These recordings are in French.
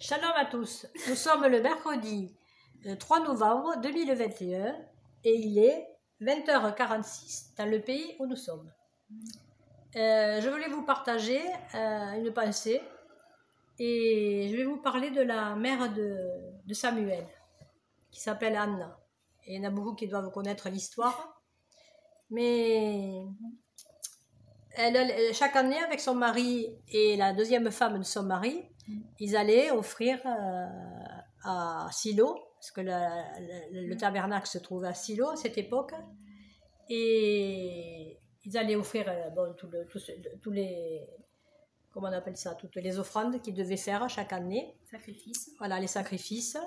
Shalom à tous, nous sommes le mercredi 3 novembre 2021 et il est 20h46 dans le pays où nous sommes. Je voulais vous partager une pensée et je vais vous parler de la mère de Samuel qui s'appelle Anna. Et il y en a beaucoup qui doivent connaître l'histoire, mais chaque année avec son mari et la deuxième femme de son mari, ils allaient offrir à Silo, parce que le tabernacle se trouvait à Silo à cette époque, et ils allaient offrir tous les, comment on appelle ça, toutes les offrandes qu'ils devaient faire chaque année. Sacrifice. Voilà, les sacrifices.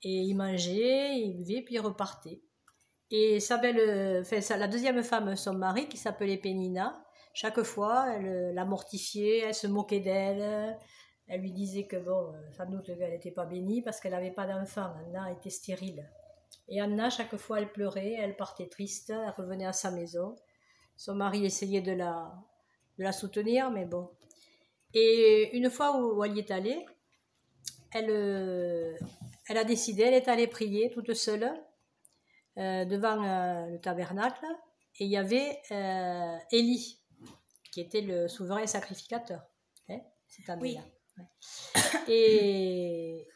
Et ils mangeaient, ils buvaient, puis ils repartaient. Et la deuxième femme, son mari, qui s'appelait Pénina, chaque fois, elle la mortifiait, elle se moquait d'elle. Elle lui disait que bon, sans doute qu'elle n'était pas bénie parce qu'elle n'avait pas d'enfant. Anna était stérile. Et Anna, chaque fois, elle pleurait, elle partait triste, elle revenait à sa maison. Son mari essayait de la soutenir, mais bon. Et une fois où elle y est allée, elle a décidé, elle est allée prier toute seule devant le tabernacle. Et il y avait Élie, qui était le souverain sacrificateur, cette année-là. Oui. Ouais. Et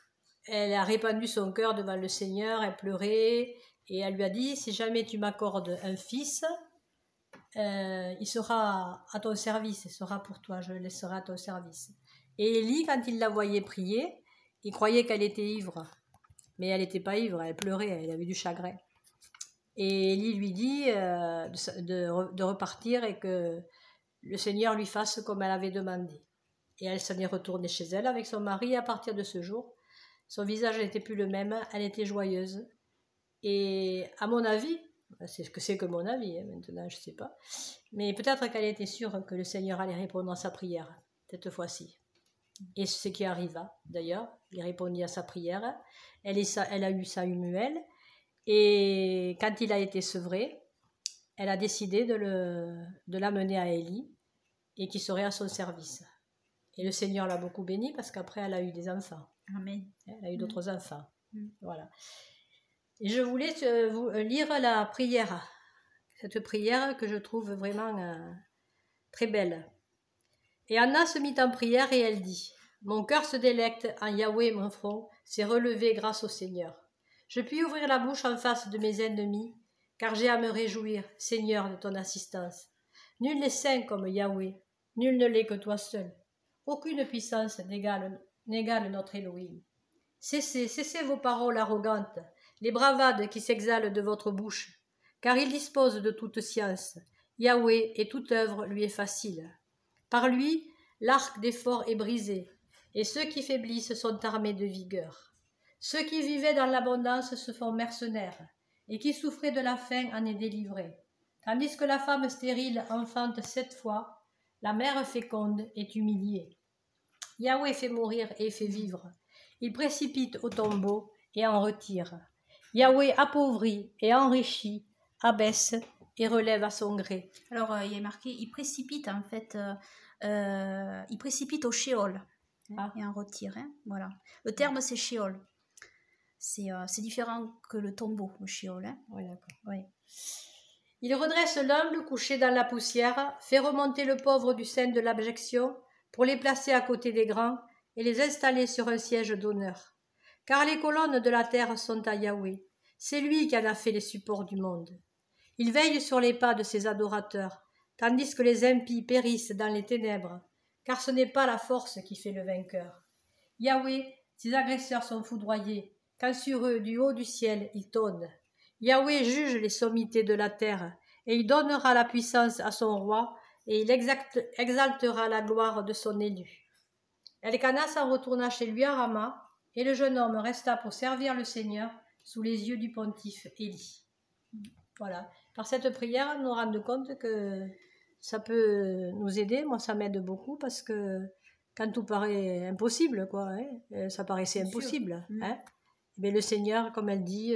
elle a répandu son cœur devant le Seigneur, elle pleurait, et elle lui a dit, si jamais tu m'accordes un fils, il sera à ton service, il sera pour toi, je le laisserai à ton service. Et Élie, quand il la voyait prier, il croyait qu'elle était ivre, mais elle n'était pas ivre, elle pleurait, elle avait du chagrin. Et Élie lui dit de repartir et que le Seigneur lui fasse comme elle avait demandé. Et elle s'en est retournée chez elle avec son mari. Et à partir de ce jour, son visage n'était plus le même, elle était joyeuse. Et à mon avis, c'est ce que c'est que mon avis, maintenant je ne sais pas, mais peut-être qu'elle était sûre que le Seigneur allait répondre à sa prière, cette fois-ci. Et ce qui arriva, d'ailleurs, il répondit à sa prière. Elle a eu Samuel, et quand il a été sevré, elle a décidé de l'amener à Élie, et qu'il serait à son service. Et le Seigneur l'a beaucoup bénie parce qu'après elle a eu des enfants. Amen. Elle a eu d'autres enfants. Voilà. Et je voulais vous lire la prière. Cette prière que je trouve vraiment très belle. Et Anna se mit en prière et elle dit, mon cœur se délecte en Yahweh, mon front s'est relevé grâce au Seigneur. Je puis ouvrir la bouche en face de mes ennemis, car j'ai à me réjouir, Seigneur, de ton assistance. Nul n'est saint comme Yahweh, nul ne l'est que toi seul. Aucune puissance n'égale notre Elohim. Cessez vos paroles arrogantes, les bravades qui s'exhalent de votre bouche, car il dispose de toute science. Yahweh et toute œuvre lui est facile. Par lui, l'arc des forts est brisé, et ceux qui faiblissent sont armés de vigueur. Ceux qui vivaient dans l'abondance se font mercenaires, et qui souffraient de la faim en est délivré. Tandis que la femme stérile enfante 7 fois, la mère féconde est humiliée. Yahweh fait mourir et fait vivre. Il précipite au tombeau et en retire. Yahweh appauvrit et enrichit, abaisse et relève à son gré. Alors, il est marqué, il précipite en fait, il précipite au Sheol et en retire. Voilà. Le terme c'est Sheol. C'est différent que le tombeau, le Sheol. Oui, d'accord. Oui. Il redresse l'humble couché dans la poussière, fait remonter le pauvre du sein de l'abjection pour les placer à côté des grands et les installer sur un siège d'honneur. Car les colonnes de la terre sont à Yahweh. C'est lui qui en a fait les supports du monde. Il veille sur les pas de ses adorateurs, tandis que les impies périssent dans les ténèbres, car ce n'est pas la force qui fait le vainqueur. Yahweh, ses agresseurs sont foudroyés, quand sur eux, du haut du ciel, il tonne. Yahweh juge les sommités de la terre, et il donnera la puissance à son roi, et il exaltera la gloire de son élu. Elkana s'en retourna chez lui à Rama, et le jeune homme resta pour servir le Seigneur sous les yeux du pontife Élie. Voilà. Par cette prière, nous nous rendons compte que ça peut nous aider. Moi, ça m'aide beaucoup parce que quand tout paraît impossible, ça paraissait impossible. Mais le Seigneur, comme elle dit,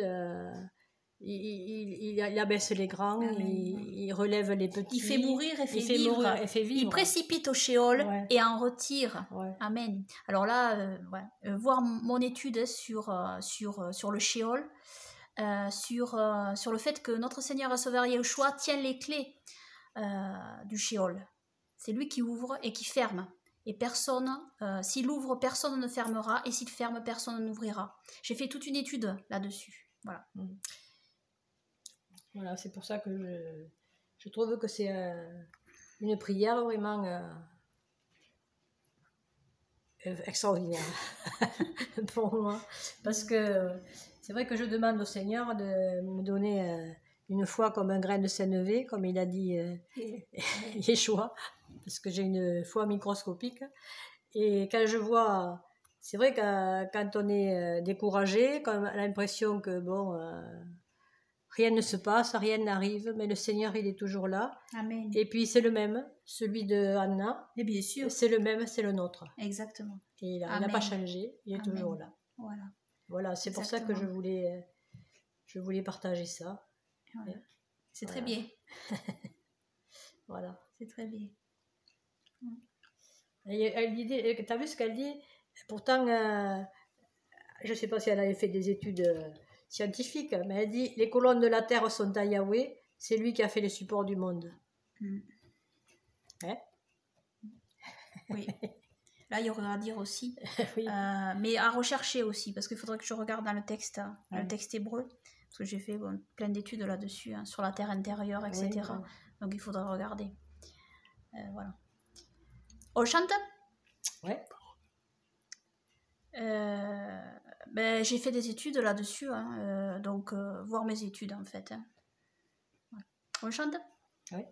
il abaisse les grands, il relève les petits. Il fait mourir et fait vivre. Il précipite au Sheol et en retire. Amen. Alors là, voir mon étude sur le Sheol, sur le fait que notre Seigneur et Sauveur Yeshua tient les clés du Sheol. C'est lui qui ouvre et qui ferme. Et personne, s'il ouvre, personne ne fermera, et s'il ferme, personne n'ouvrira. J'ai fait toute une étude là-dessus. Voilà. Voilà, c'est pour ça que je trouve que c'est une prière vraiment extraordinaire pour moi. Parce que c'est vrai que je demande au Seigneur de me donner une foi comme un grain de sénévé, comme il a dit Yeshua, parce que j'ai une foi microscopique. Et quand je vois, c'est vrai que quand on est découragé, quand on a l'impression que bon, rien ne se passe, rien n'arrive, mais le Seigneur il est toujours là. Amen. Et puis c'est le même, celui de Anna. Et bien sûr. C'est le même, c'est le nôtre. Exactement. Et il n'a pas changé, il est toujours là. Voilà, c'est pour ça que je voulais partager ça. Voilà. C'est très bien. Voilà. C'est très bien. Elle dit, tu as vu ce qu'elle dit? Pourtant, je ne sais pas si elle avait fait des études scientifiques, mais elle dit les colonnes de la terre sont à Yahweh, c'est lui qui a fait les supports du monde. Hein? Oui. Là, il y aurait à dire aussi, oui. Mais à rechercher aussi, parce qu'il faudrait que je regarde dans le texte hébreu, parce que j'ai fait plein d'études là-dessus, sur la terre intérieure, etc. Oui, oui. Donc il faudrait regarder. Voilà. On chante? Ouais. J'ai fait des études là-dessus, donc voir mes études en fait. Voilà. On chante? Oui.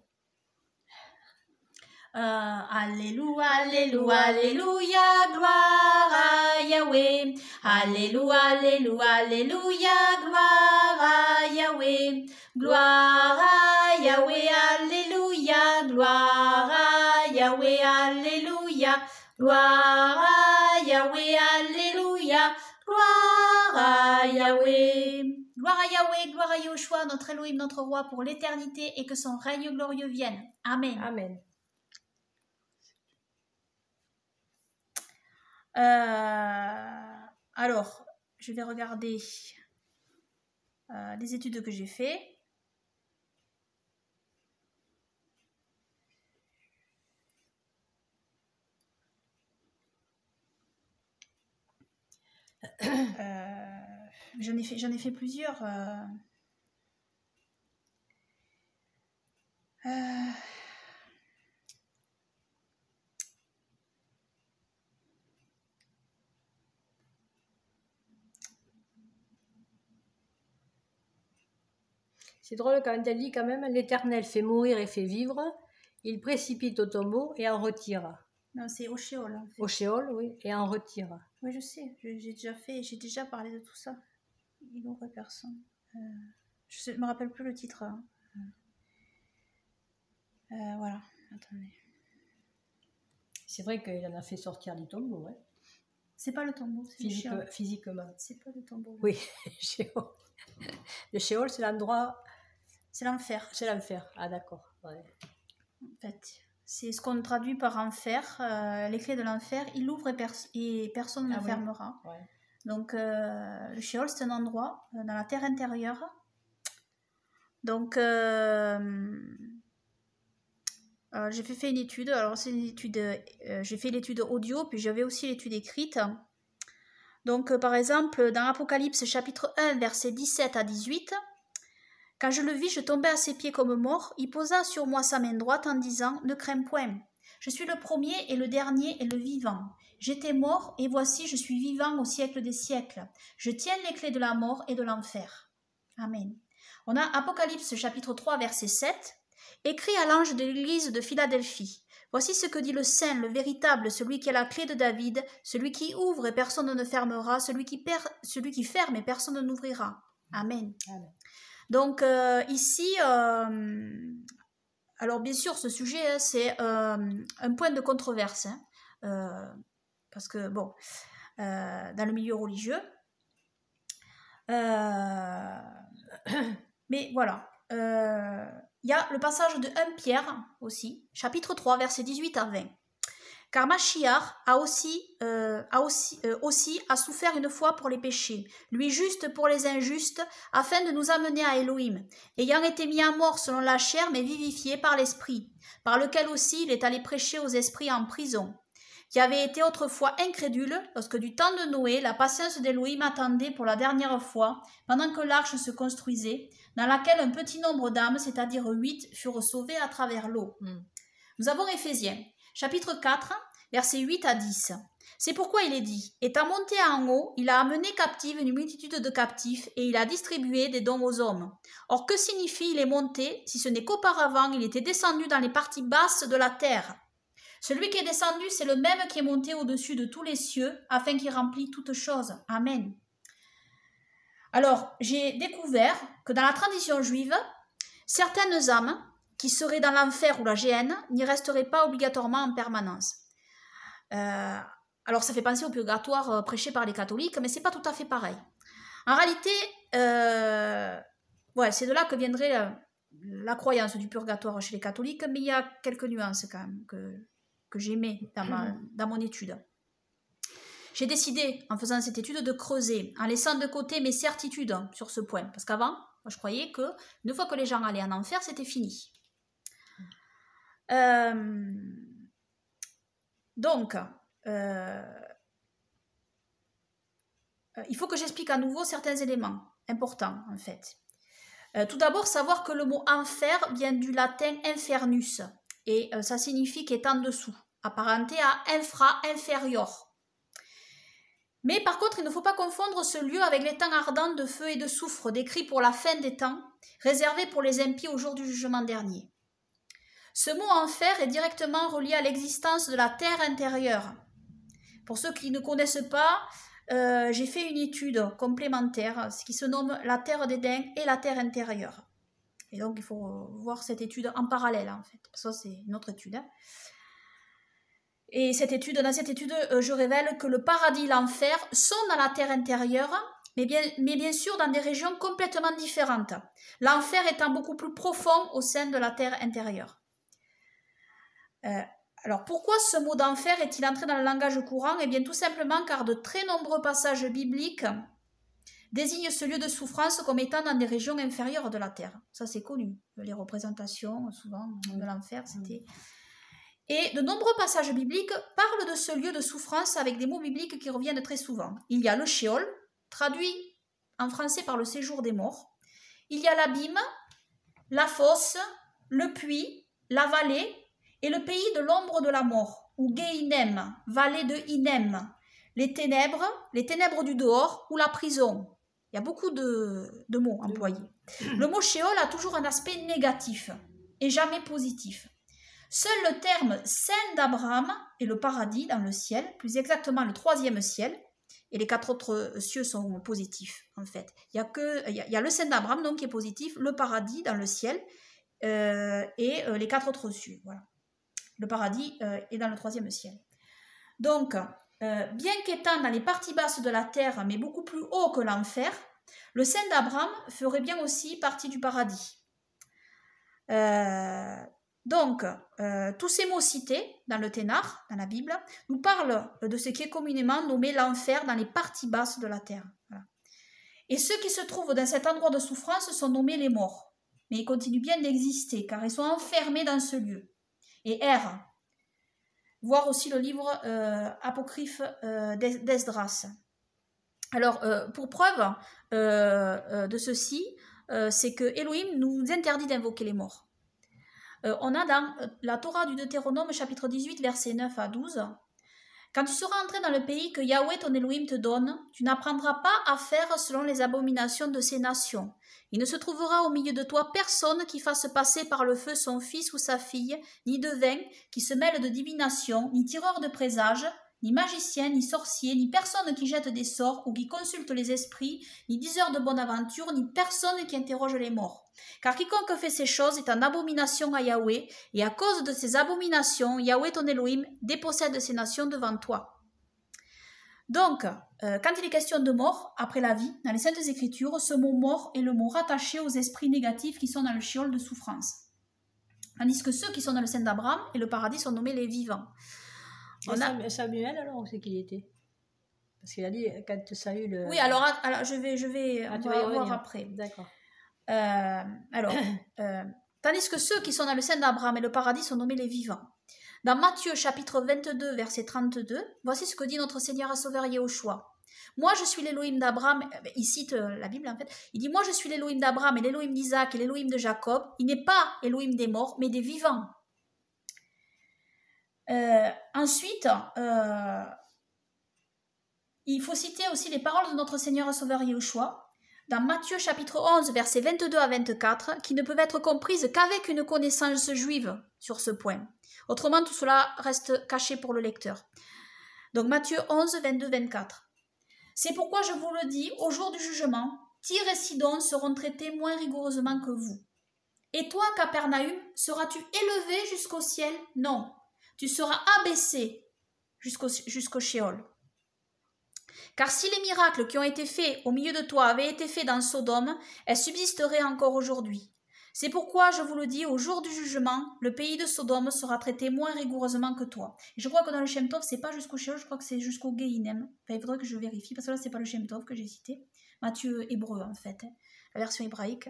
Alléluia, Alléluia, Alléluia, gloire à Yahweh. Alléluia, Alléluia, Alléluia, gloire à Yahweh. Gloire à Yahweh, Alléluia, gloire à Yahweh, Alléluia. Gloire à Yahweh, Alléluia, gloire à Yahweh. Gloire à Yahweh, gloire à Yeshua, notre Elohim, notre roi, pour l'éternité, et que son règne glorieux vienne. Amen. Amen. Alors, je vais regarder les études que j'ai faites. J'en ai fait plusieurs. C'est drôle quand elle dit quand même l'Éternel fait mourir et fait vivre, il précipite au tombeau et en retire. Non, c'est au Sheol. En fait. Au Sheol, oui, et en retire. Oui, je sais, j'ai déjà parlé de tout ça. Il n'ouvre personne. Je ne me rappelle plus le titre. Hein. Voilà, attendez. C'est vrai qu'il en a fait sortir du tombeau, ouais. C'est pas le tombeau, c'est le Sheol. Physiquement. C'est pas le tombeau. Oui, Sheol. Le Sheol, c'est l'endroit... C'est l'enfer. C'est l'enfer, ah d'accord. Ouais. En fait, c'est ce qu'on traduit par enfer. Les clés de l'enfer, il ouvre et personne ne fermera. Ouais. Donc, le Sheol, c'est un endroit dans la terre intérieure. Donc, j'ai fait une étude. Alors, c'est une étude... j'ai fait l'étude audio, puis j'avais aussi l'étude écrite. Donc, par exemple, dans Apocalypse, chapitre 1, versets 17 à 18... Quand je le vis, je tombai à ses pieds comme mort. Il posa sur moi sa main droite en disant « Ne crains point. Je suis le premier et le dernier et le vivant. J'étais mort et voici je suis vivant au siècle des siècles. Je tiens les clés de la mort et de l'enfer. » Amen. On a Apocalypse chapitre 3 verset 7. « Écrit à l'ange de l'église de Philadelphie. Voici ce que dit le Saint, le véritable, celui qui a la clé de David, celui qui ouvre et personne ne fermera, celui qui ferme et personne n'ouvrira. Amen. » Amen. Donc ici, alors bien sûr ce sujet c'est un point de controverse, parce que bon, dans le milieu religieux, Mais voilà. Il y a le passage de 1 Pierre aussi, chapitre 3, versets 18 à 20. Car Machiach a aussi souffert une fois pour les péchés, lui juste pour les injustes, afin de nous amener à Elohim, ayant été mis à mort selon la chair, mais vivifié par l'esprit, par lequel aussi il est allé prêcher aux esprits en prison, qui avaient été autrefois incrédules, lorsque du temps de Noé, la patience d'Elohim attendait pour la dernière fois, pendant que l'arche se construisait, dans laquelle un petit nombre d'âmes, c'est-à-dire 8, furent sauvées à travers l'eau. Nous avons Éphésiens, chapitre 4, versets 8 à 10. C'est pourquoi il est dit, étant monté en haut, il a amené captive une multitude de captifs et il a distribué des dons aux hommes. Or, que signifie il est monté, si ce n'est qu'auparavant il était descendu dans les parties basses de la terre? Celui qui est descendu, c'est le même qui est monté au-dessus de tous les cieux, afin qu'il remplisse toutes choses. Amen. Alors, j'ai découvert que dans la tradition juive, certaines âmes qui seraient dans l'enfer ou la géhenne n'y resteraient pas obligatoirement en permanence. Alors, ça fait penser au purgatoire prêché par les catholiques, mais c'est pas tout à fait pareil. En réalité, c'est de là que viendrait la croyance du purgatoire chez les catholiques, mais il y a quelques nuances quand même que j'aimais dans mon étude. J'ai décidé, en faisant cette étude, de creuser, en laissant de côté mes certitudes sur ce point. Parce qu'avant, moi, je croyais qu'une fois que les gens allaient en enfer, c'était fini. Donc, il faut que j'explique à nouveau certains éléments importants, en fait. Tout d'abord, savoir que le mot enfer vient du latin infernus, et ça signifie qu'il est en dessous, apparenté à infra, inférieur. Mais par contre, il ne faut pas confondre ce lieu avec les temps ardents de feu et de soufre décrits pour la fin des temps, réservés pour les impies au jour du jugement dernier. Ce mot enfer est directement relié à l'existence de la terre intérieure. Pour ceux qui ne connaissent pas, j'ai fait une étude complémentaire, ce qui se nomme la terre d'Éden et la terre intérieure. Et donc, il faut voir cette étude en parallèle, en fait. Ça, c'est une autre étude. Et dans cette étude, je révèle que le paradis et l'enfer sont dans la terre intérieure, mais bien sûr dans des régions complètement différentes. L'enfer étant beaucoup plus profond au sein de la terre intérieure. Alors, pourquoi ce mot d'enfer est-il entré dans le langage courant? Eh bien, tout simplement car de très nombreux passages bibliques désignent ce lieu de souffrance comme étant dans des régions inférieures de la terre. Ça, c'est connu. Les représentations, souvent, de l'enfer, c'était... Et de nombreux passages bibliques parlent de ce lieu de souffrance avec des mots bibliques qui reviennent très souvent. Il y a le Sheol, traduit en français par le séjour des morts. Il y a l'abîme, la fosse, le puits, la vallée et le pays de l'ombre de la mort, ou Geinem, vallée de Inem, les ténèbres du dehors ou la prison. Il y a beaucoup de mots employés. Le mot Sheol a toujours un aspect négatif et jamais positif. Seul le terme Sein d'Abraham et le paradis dans le ciel, plus exactement le 3e ciel, et les 4 autres cieux sont positifs en fait. Il y a le Sein d'Abraham donc qui est positif, le paradis dans le ciel et les 4 autres cieux. Voilà. Le paradis est dans le 3e ciel. Donc, bien qu'étant dans les parties basses de la terre, mais beaucoup plus haut que l'enfer, le Sein d'Abraham ferait bien aussi partie du paradis. Donc, tous ces mots cités dans le Ténar, dans la Bible, nous parlent de ce qui est communément nommé l'enfer dans les parties basses de la terre. Voilà. Et ceux qui se trouvent dans cet endroit de souffrance sont nommés les morts. Mais ils continuent bien d'exister, car ils sont enfermés dans ce lieu. Et R, voir aussi le livre apocryphe d'Esdras. Alors, pour preuve de ceci, c'est que Elohim nous interdit d'invoquer les morts. On a dans la Torah du Deutéronome, chapitre 18, versets 9 à 12, « Quand tu seras entré dans le pays que Yahweh ton Elohim te donne, tu n'apprendras pas à faire selon les abominations de ces nations. Il ne se trouvera au milieu de toi personne qui fasse passer par le feu son fils ou sa fille, ni devin qui se mêle de divination, ni tireur de présages, ni magicien, ni sorcier, ni personne qui jette des sorts ou qui consulte les esprits, ni diseur de bonne aventure, ni personne qui interroge les morts. Car quiconque fait ces choses est en abomination à Yahweh, et à cause de ces abominations, Yahweh ton Elohim dépossède ces nations devant toi. » Donc, quand il est question de mort, après la vie, dans les Saintes Écritures, ce mot mort est le mot rattaché aux esprits négatifs qui sont dans le shéol de souffrance. Tandis que ceux qui sont dans le sein d'Abraham et le paradis sont nommés les vivants. Samuel, alors, où c'est qu'il était? Parce qu'il a dit, quand Saül... Oui, alors je vais on va voir après. D'accord. Tandis que ceux qui sont dans le sein d'Abraham et le paradis sont nommés les vivants. Dans Matthieu chapitre 22, verset 32, voici ce que dit notre Seigneur et Sauveur Yahushua. Moi, je suis l'Élohim d'Abraham. Il cite la Bible, en fait. Il dit, moi, je suis l'Élohim d'Abraham et l'Élohim d'Isaac et l'Élohim de Jacob. Il n'est pas Élohim des morts, mais des vivants. Ensuite, il faut citer aussi les paroles de notre Seigneur et Sauveur Yahushua dans Matthieu chapitre 11, versets 22 à 24, qui ne peuvent être comprises qu'avec une connaissance juive sur ce point. Autrement, tout cela reste caché pour le lecteur. Donc Matthieu 11, 22, 24. C'est pourquoi je vous le dis, au jour du jugement, Tyr et Sidon seront traités moins rigoureusement que vous. Et toi, Capernaüm, seras-tu élevé jusqu'au ciel? Non, tu seras abaissé jusqu'au Sheol. Car si les miracles qui ont été faits au milieu de toi avaient été faits dans Sodome, elles subsisteraient encore aujourd'hui. C'est pourquoi, je vous le dis, au jour du jugement, le pays de Sodome sera traité moins rigoureusement que toi. Et je crois que dans le Shem Tov, c'est pas jusqu'au Sheol, je crois que c'est jusqu'au Gehinnom. Enfin, il faudrait que je vérifie, parce que là, c'est pas le Shem Tov que j'ai cité. Matthieu hébreu, en fait, la version hébraïque.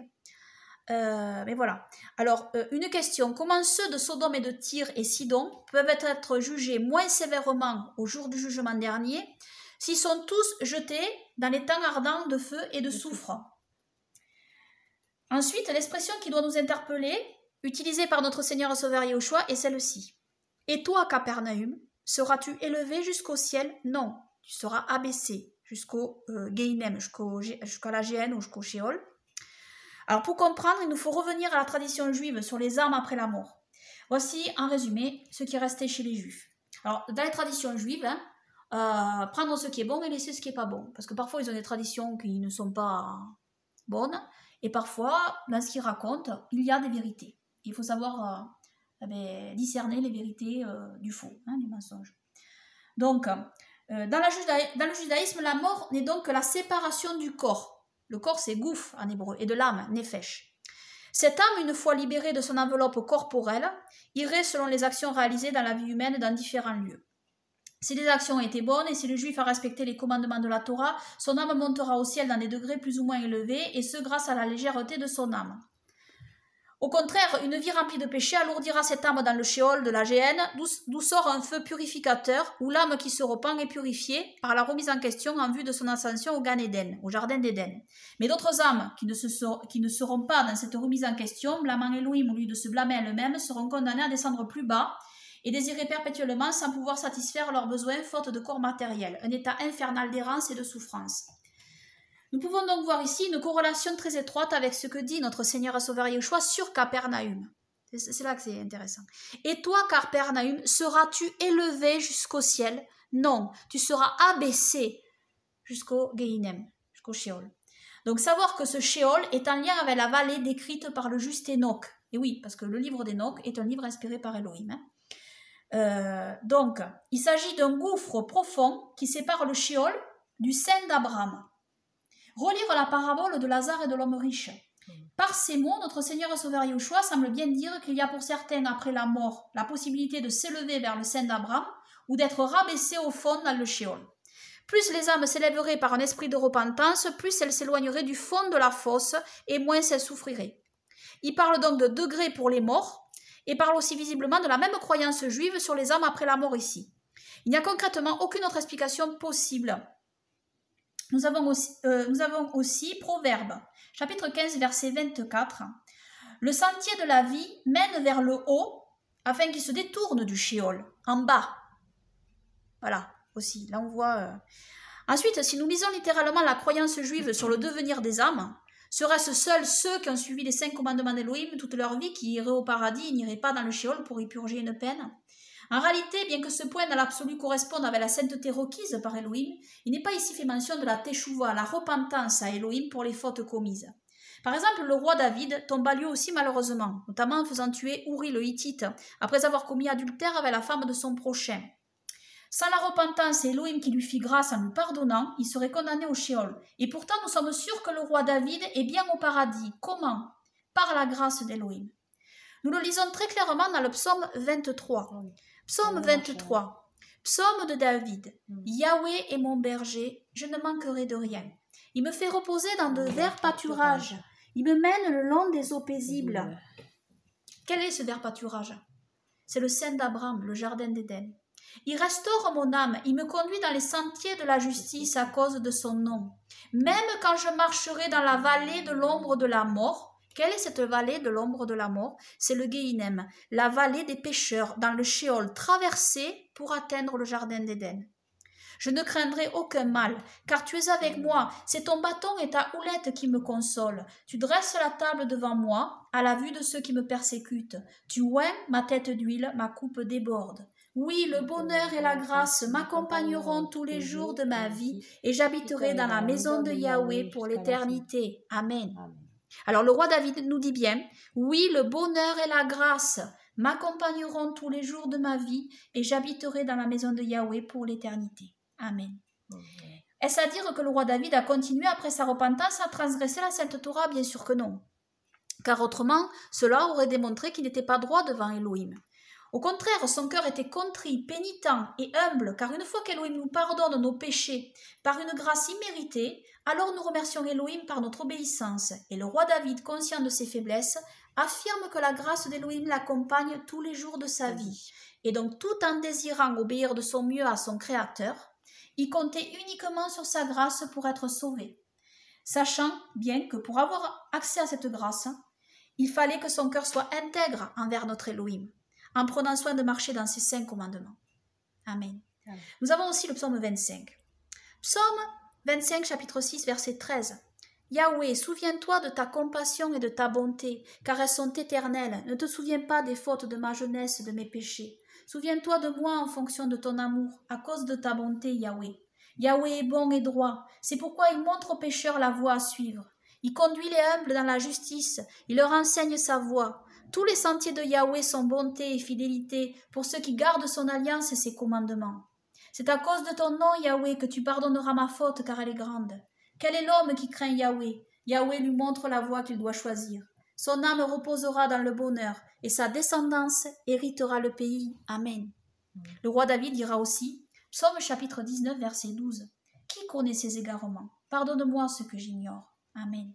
Mais voilà. Alors, une question. Comment ceux de Sodome et de Tyr et Sidon peuvent être jugés moins sévèrement au jour du jugement dernier s'ils sont tous jetés dans les temps ardents de feu et de soufre? Ensuite, l'expression qui doit nous interpeller, utilisée par notre Seigneur et Sauveur Yahushua, est celle-ci. Et toi, Capernaüm, seras-tu élevé jusqu'au ciel? Non, tu seras abaissé jusqu'au Gehinnom, jusqu'à la Géhenne ou jusqu'au Sheol. Alors, pour comprendre, il nous faut revenir à la tradition juive sur les âmes après la mort. Voici, en résumé, ce qui est resté chez les Juifs. Alors, dans les traditions juives, prendre ce qui est bon et laisser ce qui n'est pas bon. Parce que parfois, ils ont des traditions qui ne sont pas bonnes. Et parfois, dans ce qu'ils racontent, il y a des vérités. Il faut savoir discerner les vérités du faux, du mensonge. Donc, dans le judaïsme, la mort n'est donc que la séparation du corps. Le corps, c'est gouf en hébreu, et de l'âme, nefesh. Cette âme, une fois libérée de son enveloppe corporelle, irait selon les actions réalisées dans la vie humaine dans différents lieux. Si les actions étaient bonnes et si le juif a respecté les commandements de la Torah, son âme montera au ciel dans des degrés plus ou moins élevés, et ce grâce à la légèreté de son âme. Au contraire, une vie remplie de péchés alourdira cette âme dans le Sheol de la Géhenne, d'où sort un feu purificateur, où l'âme qui se repent est purifiée par la remise en question en vue de son ascension au Gan Eden, au Jardin d'Éden. Mais d'autres âmes qui ne seront pas dans cette remise en question, blâmant Elohim au lieu de se blâmer elles-mêmes, seront condamnées à descendre plus bas et désirer perpétuellement sans pouvoir satisfaire leurs besoins faute de corps matériel, un état infernal d'errance et de souffrance. Nous pouvons donc voir ici une corrélation très étroite avec ce que dit notre Seigneur et Sauveur Yahushua sur Capernaüm. C'est là que c'est intéressant. Et toi, Capernaüm, seras-tu élevé jusqu'au ciel? Non, tu seras abaissé jusqu'au Gehinnom, jusqu'au Sheol. Donc savoir que ce Sheol est en lien avec la vallée décrite par le juste Enoch. Et oui, parce que le livre d'Enoch est un livre inspiré par Elohim. Donc, il s'agit d'un gouffre profond qui sépare le Sheol du sein d'Abraham. Relire la parabole de Lazare et de l'homme riche. Par ces mots, notre Seigneur et Sauveur Yahushua semble bien dire qu'il y a pour certains après la mort la possibilité de s'élever vers le sein d'Abraham ou d'être rabaissés au fond dans le Sheol. Plus les âmes s'élèveraient par un esprit de repentance, plus elles s'éloigneraient du fond de la fosse et moins elles souffriraient. Il parle donc de degrés pour les morts et parle aussi visiblement de la même croyance juive sur les âmes après la mort ici. Il n'y a concrètement aucune autre explication possible. Nous avons aussi Proverbe, chapitre 15, verset 24. Le sentier de la vie mène vers le haut, afin qu'il se détourne du Sheol, en bas. Voilà, aussi, là on voit... Ensuite, si nous lisons littéralement la croyance juive sur le devenir des âmes, seraient-ce seuls ceux qui ont suivi les 5 commandements d'Elohim toute leur vie qui iraient au paradis et n'iraient pas dans le Sheol pour y purger une peine? En réalité, bien que ce point dans l'absolu corresponde avec la sainteté requise par Elohim, il n'est pas ici fait mention de la teshuva, la repentance à Elohim pour les fautes commises. Par exemple, le roi David tomba lui aussi malheureusement, notamment en faisant tuer Uri le Hittite, après avoir commis adultère avec la femme de son prochain. Sans la repentance et Elohim qui lui fit grâce en lui pardonnant, il serait condamné au Sheol. Et pourtant, nous sommes sûrs que le roi David est bien au paradis. Comment? Par la grâce d'Elohim. Nous le lisons très clairement dans le psaume 23. Psaume 23. Psaume de David. Yahweh est mon berger, je ne manquerai de rien. Il me fait reposer dans de verts pâturages. Il me mène le long des eaux paisibles. Quel est ce vert pâturage? C'est le sein d'Abraham, le jardin d'Éden. Il restaure mon âme, il me conduit dans les sentiers de la justice à cause de son nom. Même quand je marcherai dans la vallée de l'ombre de la mort, quelle est cette vallée de l'ombre de la mort? C'est le Guéinem, la vallée des pécheurs, dans le Sheol, traversée pour atteindre le jardin d'Éden. Je ne craindrai aucun mal, car tu es avec moi, c'est ton bâton et ta houlette qui me consolent. Tu dresses la table devant moi, à la vue de ceux qui me persécutent. Tu oins ma tête d'huile, ma coupe déborde. Oui, le bonheur et la grâce m'accompagneront tous les jours de ma vie, et j'habiterai dans la maison de Yahweh pour l'éternité. Amen. Alors le roi David nous dit bien, oui, le bonheur et la grâce m'accompagneront tous les jours de ma vie, et j'habiterai dans la maison de Yahweh pour l'éternité. Amen. Est-ce à dire que le roi David a continué après sa repentance à transgresser la Sainte Torah? Bien sûr que non. Car autrement, cela aurait démontré qu'il n'était pas droit devant Elohim. Au contraire, son cœur était contrit, pénitent et humble, car une fois qu'Elohim nous pardonne nos péchés par une grâce imméritée, alors nous remercions Elohim par notre obéissance. Et le roi David, conscient de ses faiblesses, affirme que la grâce d'Elohim l'accompagne tous les jours de sa vie. Et donc, tout en désirant obéir de son mieux à son Créateur, il comptait uniquement sur sa grâce pour être sauvé, sachant bien que pour avoir accès à cette grâce, il fallait que son cœur soit intègre envers notre Elohim, en prenant soin de marcher dans ses 5 commandements. Amen. Amen. Nous avons aussi le psaume 25. Psaume 25, chapitre 6, verset 13. Yahweh, souviens-toi de ta compassion et de ta bonté, car elles sont éternelles. Ne te souviens pas des fautes de ma jeunesse, de mes péchés. Souviens-toi de moi en fonction de ton amour, à cause de ta bonté, Yahweh. Yahweh est bon et droit, c'est pourquoi il montre aux pécheurs la voie à suivre. Il conduit les humbles dans la justice, il leur enseigne sa voie. Tous les sentiers de Yahweh sont bonté et fidélité pour ceux qui gardent son alliance et ses commandements. C'est à cause de ton nom, Yahweh, que tu pardonneras ma faute, car elle est grande. Quel est l'homme qui craint Yahweh? Yahweh lui montre la voie qu'il doit choisir. Son âme reposera dans le bonheur, et sa descendance héritera le pays. Amen. Le roi David dira aussi, Psaume chapitre 19, verset 12, qui connaît ses égarements? Pardonne-moi ce que j'ignore. Amen.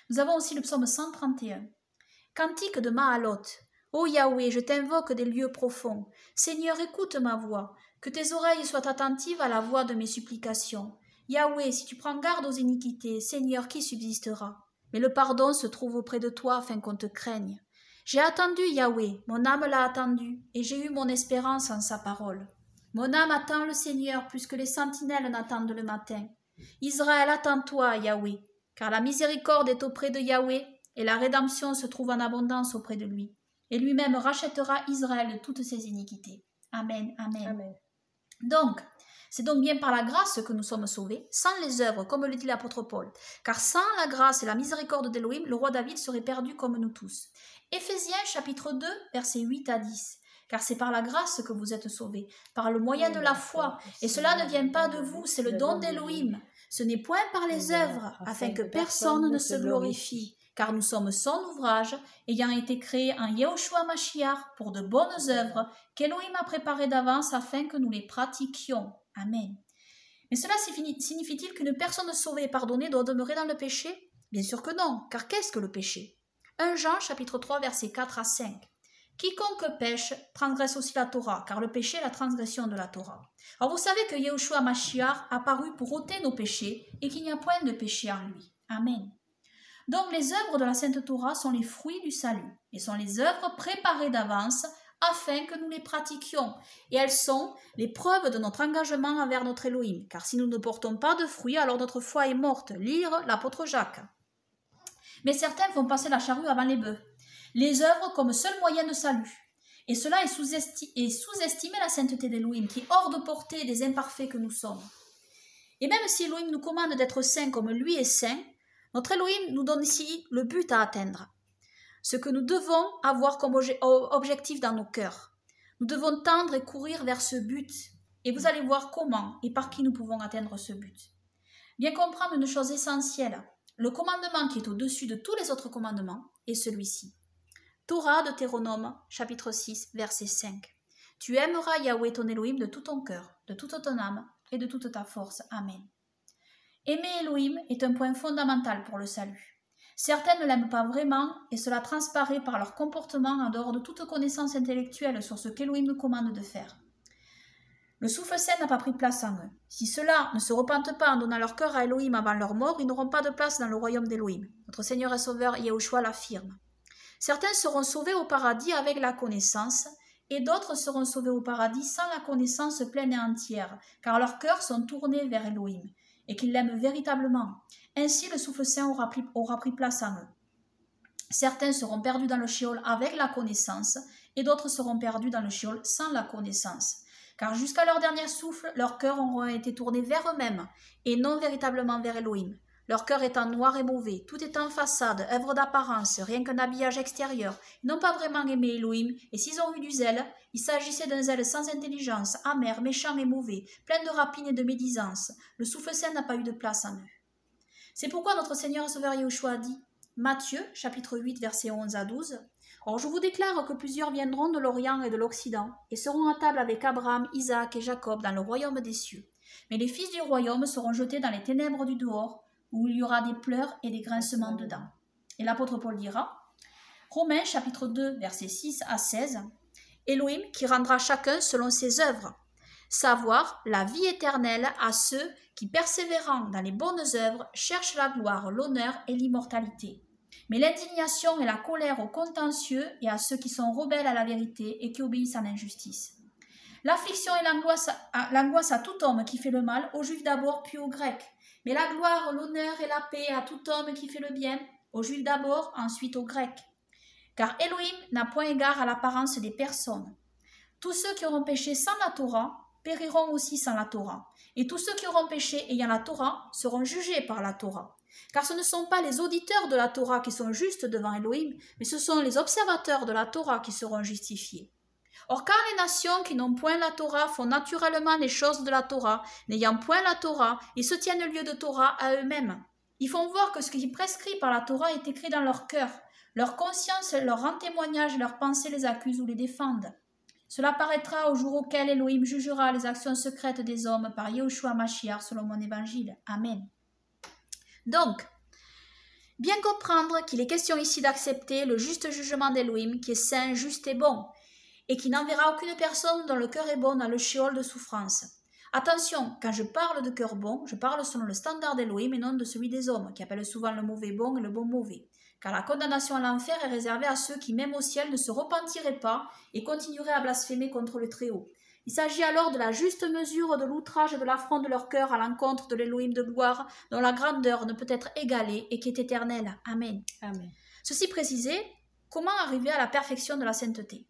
Nous avons aussi le psaume 131. Cantique de Mahalot. Ô Yahweh, je t'invoque des lieux profonds. Seigneur, écoute ma voix. Que tes oreilles soient attentives à la voix de mes supplications. Yahweh, si tu prends garde aux iniquités, Seigneur, qui subsistera? Mais le pardon se trouve auprès de toi afin qu'on te craigne. J'ai attendu Yahweh, mon âme l'a attendu, et j'ai eu mon espérance en sa parole. Mon âme attend le Seigneur plus que les sentinelles n'attendent le matin. Israël, attends-toi, Yahweh, car la miséricorde est auprès de Yahweh, et la rédemption se trouve en abondance auprès de lui. Et lui-même rachètera Israël de toutes ses iniquités. Amen, amen. Amen. Donc, c'est donc bien par la grâce que nous sommes sauvés, sans les œuvres, comme le dit l'apôtre Paul. Car sans la grâce et la miséricorde d'Élohim, le roi David serait perdu comme nous tous. Éphésiens chapitre 2, versets 8 à 10. Car c'est par la grâce que vous êtes sauvés, par le moyen de la foi. Et cela ne vient pas de vous, c'est le don d'Élohim. Ce n'est point par les œuvres, afin que personne ne se glorifie. Car nous sommes son ouvrage, ayant été créés en Yahushua Mashiach pour de bonnes œuvres qu'Élohim a préparées d'avance afin que nous les pratiquions. Amen. Mais cela signifie-t-il qu'une personne sauvée et pardonnée doit demeurer dans le péché? Bien sûr que non, car qu'est-ce que le péché? 1 Jean chapitre 3 versets 4 à 5. Quiconque pêche transgresse aussi la Torah, car le péché est la transgression de la Torah. Alors vous savez que Yahushua Mashiach a paru pour ôter nos péchés et qu'il n'y a point de péché en lui. Amen. Donc les œuvres de la Sainte Torah sont les fruits du salut et sont les œuvres préparées d'avance afin que nous les pratiquions. Et elles sont les preuves de notre engagement envers notre Elohim. Car si nous ne portons pas de fruits, alors notre foi est morte. Lire l'apôtre Jacques. Mais certains font passer la charrue avant les bœufs. Les œuvres comme seul moyen de salut. Et cela est sous-estimer la sainteté d'Elohim, qui est hors de portée des imparfaits que nous sommes. Et même si Elohim nous commande d'être saints comme lui est saint, notre Elohim nous donne ici le but à atteindre. Ce que nous devons avoir comme objectif dans nos cœurs. Nous devons tendre et courir vers ce but. Et vous allez voir comment et par qui nous pouvons atteindre ce but. Bien comprendre une chose essentielle. Le commandement qui est au-dessus de tous les autres commandements est celui-ci. Torah de Deutéronome, chapitre 6, verset 5. Tu aimeras Yahweh ton Elohim de tout ton cœur, de toute ton âme et de toute ta force. Amen. Aimer Elohim est un point fondamental pour le salut. Certains ne l'aiment pas vraiment et cela transparaît par leur comportement en dehors de toute connaissance intellectuelle sur ce qu'Elohim nous commande de faire. Le souffle saint n'a pas pris place en eux. Si ceux-là ne se repentent pas en donnant leur cœur à Elohim avant leur mort, ils n'auront pas de place dans le royaume d'Elohim. Notre Seigneur et Sauveur Yahushua l'affirme. Certains seront sauvés au paradis avec la connaissance, et d'autres seront sauvés au paradis sans la connaissance pleine et entière, car leurs cœurs sont tournés vers Elohim, et qu'ils l'aiment véritablement. Ainsi, le souffle saint aura pris place en eux. Certains seront perdus dans le Sheol avec la connaissance, et d'autres seront perdus dans le Sheol sans la connaissance. Car jusqu'à leur dernier souffle, leurs cœurs auront été tournés vers eux-mêmes, et non véritablement vers Elohim. Leur cœur étant noir et mauvais, tout étant façade, œuvre d'apparence, rien qu'un habillage extérieur, ils n'ont pas vraiment aimé Elohim, et s'ils ont eu du zèle, il s'agissait d'un zèle sans intelligence, amer, méchant et mauvais, plein de rapine et de médisance. Le souffle saint n'a pas eu de place en eux. C'est pourquoi notre Seigneur et Sauveur Yahushua a dit, Matthieu, chapitre 8, versets 11 à 12, « Or je vous déclare que plusieurs viendront de l'Orient et de l'Occident, et seront à table avec Abraham, Isaac et Jacob dans le royaume des cieux. Mais les fils du royaume seront jetés dans les ténèbres du dehors, où il y aura des pleurs et des grincements dedans. » Et l'apôtre Paul dira, Romains chapitre 2, versets 6 à 16, « Elohim qui rendra chacun selon ses œuvres, savoir la vie éternelle à ceux qui, persévérant dans les bonnes œuvres, cherchent la gloire, l'honneur et l'immortalité. Mais l'indignation et la colère aux contentieux et à ceux qui sont rebelles à la vérité et qui obéissent à l'injustice. L'affliction et l'angoisse à tout homme qui fait le mal, aux Juifs d'abord puis aux Grecs. Mais la gloire, l'honneur et la paix à tout homme qui fait le bien, aux Juifs d'abord, ensuite aux Grecs. Car Elohim n'a point égard à l'apparence des personnes. Tous ceux qui auront péché sans la Torah périront aussi sans la Torah. Et tous ceux qui auront péché ayant la Torah seront jugés par la Torah. Car ce ne sont pas les auditeurs de la Torah qui sont justes devant Elohim, mais ce sont les observateurs de la Torah qui seront justifiés. Or, car les nations qui n'ont point la Torah font naturellement les choses de la Torah, n'ayant point la Torah, ils se tiennent lieu de Torah à eux-mêmes. Ils font voir que ce qui est prescrit par la Torah est écrit dans leur cœur. Leur conscience leur rend témoignage et leurs pensées les accusent ou les défendent. Cela paraîtra au jour auquel Elohim jugera les actions secrètes des hommes par Yahushua Mashiach selon mon évangile. Amen. Donc, bien comprendre qu'il est question ici d'accepter le juste jugement d'Elohim qui est saint, juste et bon, et qui n'enverra aucune personne dont le cœur est bon dans le shéol de souffrance. Attention, quand je parle de cœur bon, je parle selon le standard d'Elohim et non de celui des hommes, qui appellent souvent le mauvais bon et le bon mauvais. Car la condamnation à l'enfer est réservée à ceux qui, même au ciel, ne se repentiraient pas et continueraient à blasphémer contre le Très-Haut. Il s'agit alors de la juste mesure de l'outrage et de l'affront de leur cœur à l'encontre de l'Elohim de gloire, dont la grandeur ne peut être égalée et qui est éternelle. Amen. Amen. Ceci précisé, comment arriver à la perfection de la sainteté?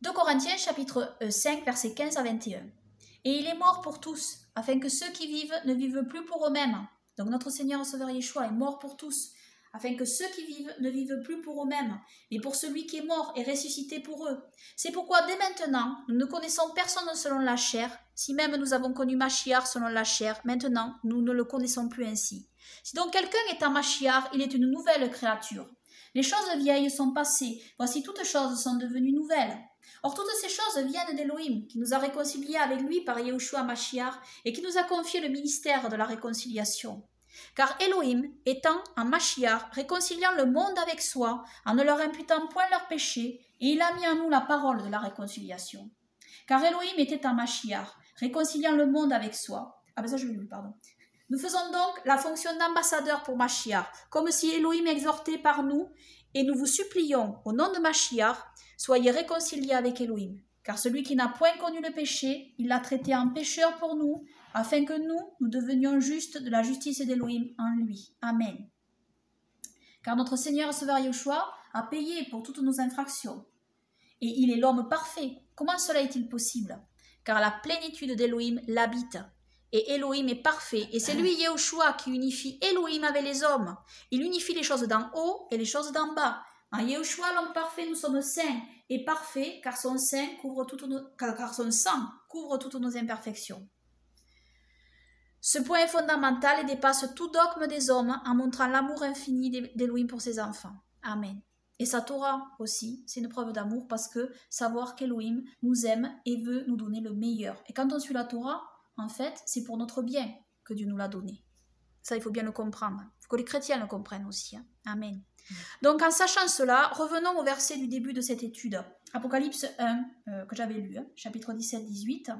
2 Corinthiens chapitre 5 versets 15 à 21. Et il est mort pour tous, afin que ceux qui vivent ne vivent plus pour eux-mêmes. Donc notre Seigneur et Sauveur Yeshua est mort pour tous, afin que ceux qui vivent ne vivent plus pour eux-mêmes, mais pour celui qui est mort et ressuscité pour eux. C'est pourquoi dès maintenant, nous ne connaissons personne selon la chair. Si même nous avons connu Mashiach selon la chair, maintenant nous ne le connaissons plus ainsi. Si donc quelqu'un est en Mashiach, il est une nouvelle créature. Les choses vieilles sont passées, voici toutes choses sont devenues nouvelles. Or toutes ces choses viennent d'Elohim, qui nous a réconciliés avec lui par Yahushua Mashiach et qui nous a confié le ministère de la réconciliation. Car Elohim, étant en Mashiach, réconciliant le monde avec soi, en ne leur imputant point leurs péchés, et il a mis en nous la parole de la réconciliation. Car Elohim était en Mashiach, réconciliant le monde avec soi. Nous faisons donc la fonction d'ambassadeur pour Mashiach, comme si Elohim exhortait par nous, et nous vous supplions, au nom de Mashiach, soyez réconciliés avec Elohim. Car celui qui n'a point connu le péché, il l'a traité en pécheur pour nous, afin que nous devenions justes de la justice d'Elohim en lui. Amen. Car notre Seigneur et Sauveur Yeshua a payé pour toutes nos infractions. Et il est l'homme parfait. Comment cela est-il possible? Car la plénitude d'Elohim l'habite. Et Elohim est parfait. Et c'est lui, Yeshua, qui unifie Elohim avec les hommes. Il unifie les choses d'en haut et les choses d'en bas. En Yeshua, l'homme parfait, nous sommes saints. est parfait, car son sang couvre toutes nos imperfections. Ce point est fondamental et dépasse tout dogme des hommes en montrant l'amour infini d'Élohim pour ses enfants. Amen. Et sa Torah aussi, c'est une preuve d'amour parce que savoir qu'Élohim nous aime et veut nous donner le meilleur. Et quand on suit la Torah, en fait, c'est pour notre bien que Dieu nous l'a donné. Ça, il faut bien le comprendre. Il faut que les chrétiens le comprennent aussi. Hein. Amen. Donc, en sachant cela, revenons au verset du début de cette étude. Apocalypse 1, que j'avais lu, hein, chapitre 17-18.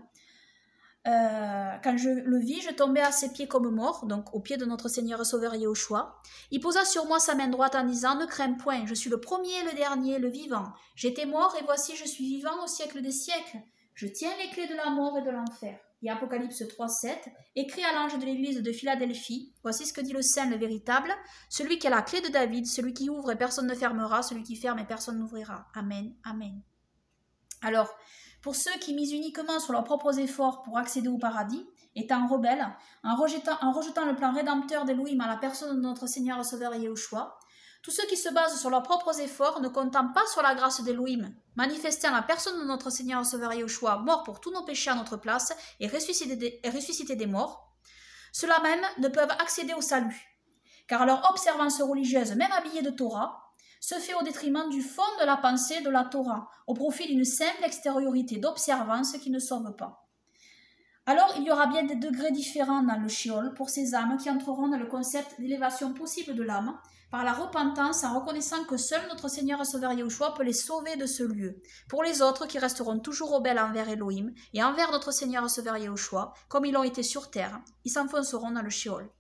Quand je le vis, je tombais à ses pieds comme mort, donc aux pieds de notre Seigneur Sauveur Yahushua. Il posa sur moi sa main droite en disant « Ne crains point, je suis le premier, le dernier, le vivant. J'étais mort et voici je suis vivant au siècle des siècles. Je tiens les clés de la mort et de l'enfer. » Et Apocalypse 3,7 écrit à l'ange de l'église de Philadelphie « Voici ce que dit le Saint, le véritable, celui qui a la clé de David, celui qui ouvre et personne ne fermera, celui qui ferme et personne n'ouvrira. Amen, amen. » Alors, pour ceux qui misent uniquement sur leurs propres efforts pour accéder au paradis, étant rebelles, en rejetant le plan rédempteur d'Élohim à la personne de notre Seigneur et Sauveur Yahushua, tous ceux qui se basent sur leurs propres efforts, ne comptant pas sur la grâce d'Élohim, manifestant la personne de notre Seigneur et Sauveur Yahushua, mort pour tous nos péchés à notre place et ressuscité des morts, ceux-là même ne peuvent accéder au salut, car leur observance religieuse, même habillée de Torah, se fait au détriment du fond de la pensée de la Torah, au profit d'une simple extériorité d'observance qui ne sauve pas. Alors il y aura bien des degrés différents dans le Sheol pour ces âmes qui entreront dans le concept d'élévation possible de l'âme, par la repentance en reconnaissant que seul notre Seigneur et Sauveur Yahushua peut les sauver de ce lieu. Pour les autres qui resteront toujours rebelles envers Elohim et envers notre Seigneur et Sauveur Yahushua, comme ils l'ont été sur terre, ils s'enfonceront dans le Sheol.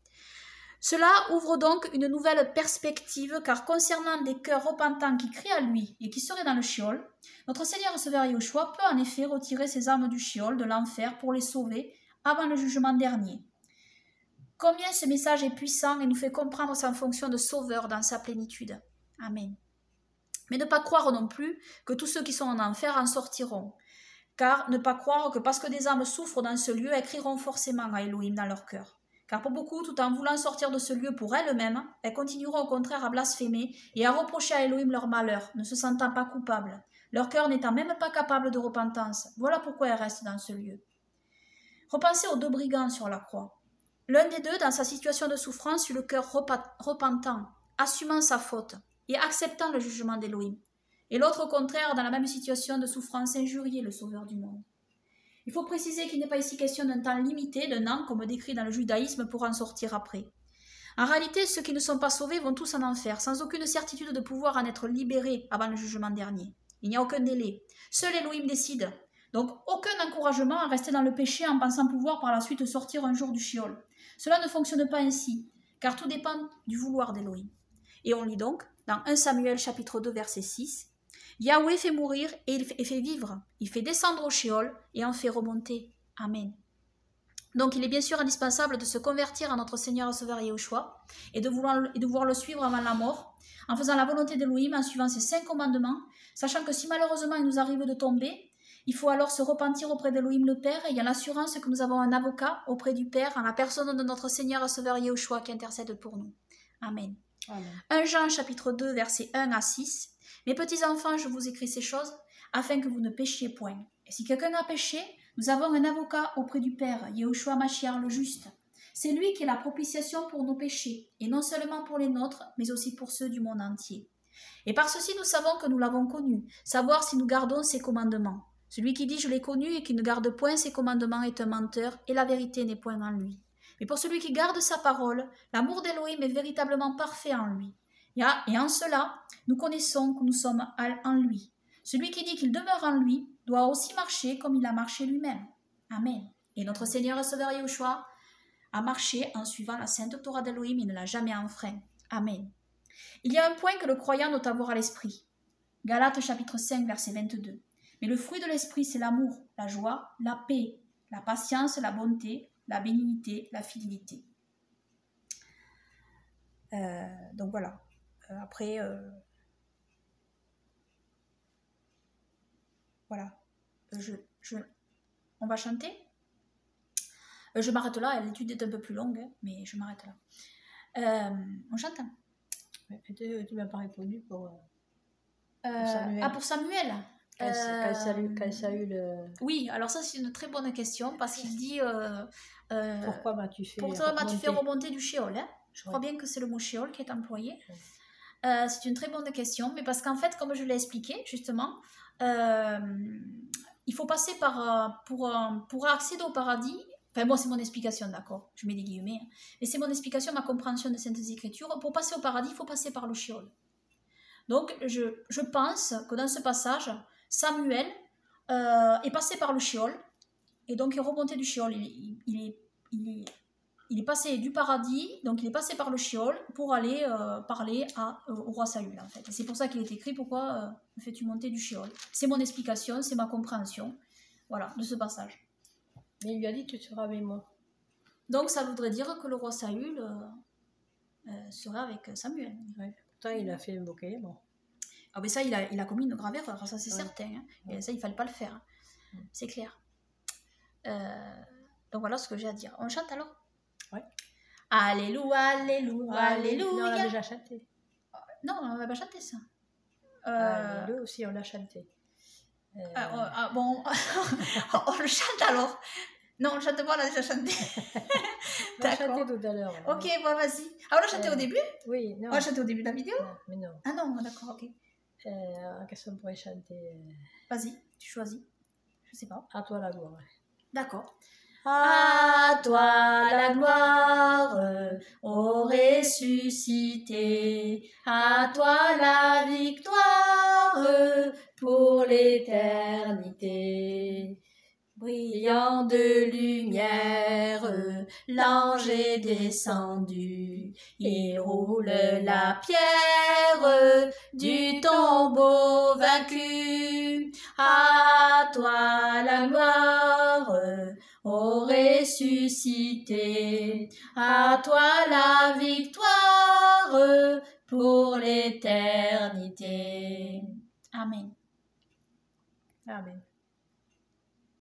Cela ouvre donc une nouvelle perspective, car concernant des cœurs repentants qui crient à lui et qui seraient dans le Sheol, notre Seigneur et Sauveur Yahushua peut en effet retirer ces âmes du Sheol, de l'enfer, pour les sauver avant le jugement dernier. Combien ce message est puissant et nous fait comprendre sa fonction de sauveur dans sa plénitude. Amen. Mais ne pas croire non plus que tous ceux qui sont en enfer en sortiront, car ne pas croire que parce que des âmes souffrent dans ce lieu, elles crieront forcément à Elohim dans leur cœur. Car pour beaucoup, tout en voulant sortir de ce lieu pour elles-mêmes, elles continueront au contraire à blasphémer et à reprocher à Elohim leur malheur, ne se sentant pas coupables, leur cœur n'étant même pas capable de repentance. Voilà pourquoi elles restent dans ce lieu. Repensez aux deux brigands sur la croix. L'un des deux, dans sa situation de souffrance, eut le cœur repentant, assumant sa faute et acceptant le jugement d'Elohim. Et l'autre, au contraire, dans la même situation de souffrance, injuriait le Sauveur du monde. Il faut préciser qu'il n'est pas ici question d'un temps limité, d'un an, comme décrit dans le judaïsme, pour en sortir après. En réalité, ceux qui ne sont pas sauvés vont tous en enfer, sans aucune certitude de pouvoir en être libérés avant le jugement dernier. Il n'y a aucun délai. Seul Elohim décide. Donc, aucun encouragement à rester dans le péché en pensant pouvoir par la suite sortir un jour du Sheol. Cela ne fonctionne pas ainsi, car tout dépend du vouloir d'Elohim. Et on lit donc, dans 1 Samuel chapitre 2, verset 6, Yahweh fait mourir et il fait vivre, il fait descendre au Sheol et en fait remonter. Amen. Donc il est bien sûr indispensable de se convertir à notre Seigneur et Sauveur Yahushua et de vouloir le suivre avant la mort, en faisant la volonté d'Elohim, en suivant ses 5 commandements, sachant que si malheureusement il nous arrive de tomber, il faut alors se repentir auprès d'Elohim le Père, ayant l'assurance que nous avons un avocat auprès du Père, en la personne de notre Seigneur et Sauveur Yahushua qui intercède pour nous. Amen. Amen. 1 Jean chapitre 2 versets 1 à 6. Mes petits enfants, je vous écris ces choses afin que vous ne péchiez point. Et si quelqu'un a péché, nous avons un avocat auprès du Père, Yahushua Mashiach le juste. C'est lui qui est la propitiation pour nos péchés, et non seulement pour les nôtres, mais aussi pour ceux du monde entier. Et par ceci nous savons que nous l'avons connu, savoir si nous gardons ses commandements. Celui qui dit je l'ai connu et qui ne garde point ses commandements est un menteur, et la vérité n'est point en lui. Mais pour celui qui garde sa parole, l'amour d'Elohim est véritablement parfait en lui. Et en cela, nous connaissons que nous sommes en lui. Celui qui dit qu'il demeure en lui doit aussi marcher comme il a marché lui-même. Amen. Et notre Seigneur et Sauveur Yahushua a marché en suivant la sainte Torah d'Elohim, il ne l'a jamais enfreint. Amen. Il y a un point que le croyant doit avoir à l'esprit. Galates chapitre 5 verset 22. Mais le fruit de l'esprit, c'est l'amour, la joie, la paix, la patience, la bonté, la bénignité, la fidélité. Donc voilà. Après, voilà. On va chanter. Je m'arrête là. L'étude est un peu plus longue, hein, mais je m'arrête là. On chante. Tu m'as pas répondu pour Samuel. Ah, pour Samuel. Quand ça a eu le... Oui, alors ça c'est une très bonne question parce qu'il dit... pourquoi m'as-tu fait remonter du Sheol, hein? Je crois bien que c'est le mot Sheol qui est employé. C'est une très bonne question, mais parce qu'en fait, comme je l'ai expliqué, justement, il faut passer par... pour accéder au paradis... Enfin, moi, c'est mon explication, d'accord? Je mets des guillemets. Hein. Mais c'est mon explication, ma compréhension des Saintes Écritures. Pour passer au paradis, il faut passer par le Sheol. Donc, je pense que dans ce passage, Samuel est passé par le Sheol, et donc il est remonté du Sheol. Il est passé du paradis, donc il est passé par le Sheol pour aller parler au roi Saül, en fait. Et c'est pour ça qu'il est écrit, pourquoi me fais-tu monter du Sheol? C'est mon explication, c'est ma compréhension, voilà, de ce passage. Mais il lui a dit, tu seras avec moi. Donc ça voudrait dire que le roi Saül serait avec Samuel. Ouais. Pourtant, il a fait invoquer les morts. Ah ben ça, il a commis une grave erreur, ça c'est certain. Hein. Et ça, il ne fallait pas le faire. C'est clair. Donc voilà ce que j'ai à dire. On chante alors? Ouais. Alléluia, alléluia, alléluia. Non, on l'a déjà chanté. Non, on va pas chanter ça. Alléluia aussi, on l'a chanté. Bon, on le chante alors. Non, on le chante pas, on l'a déjà chanté. On l'a chanté tout à l'heure. Ok, bon, vas-y. Ah, on l'a chanté au début? Oui, non. On l'a chanté au début de la vidéo? Non, mais non. Ah non, d'accord, ok. Qu'est-ce qu'on pourrait chanter? Vas-y, tu choisis. Je sais pas. À toi la gloire. D'accord. À toi la gloire, ô ressuscité, à toi la victoire pour l'éternité. Brillant de lumière, l'ange est descendu, il roule la pierre du tombeau vaincu. À toi la gloire, ô ressuscité, à toi la victoire pour l'éternité. Amen. Amen.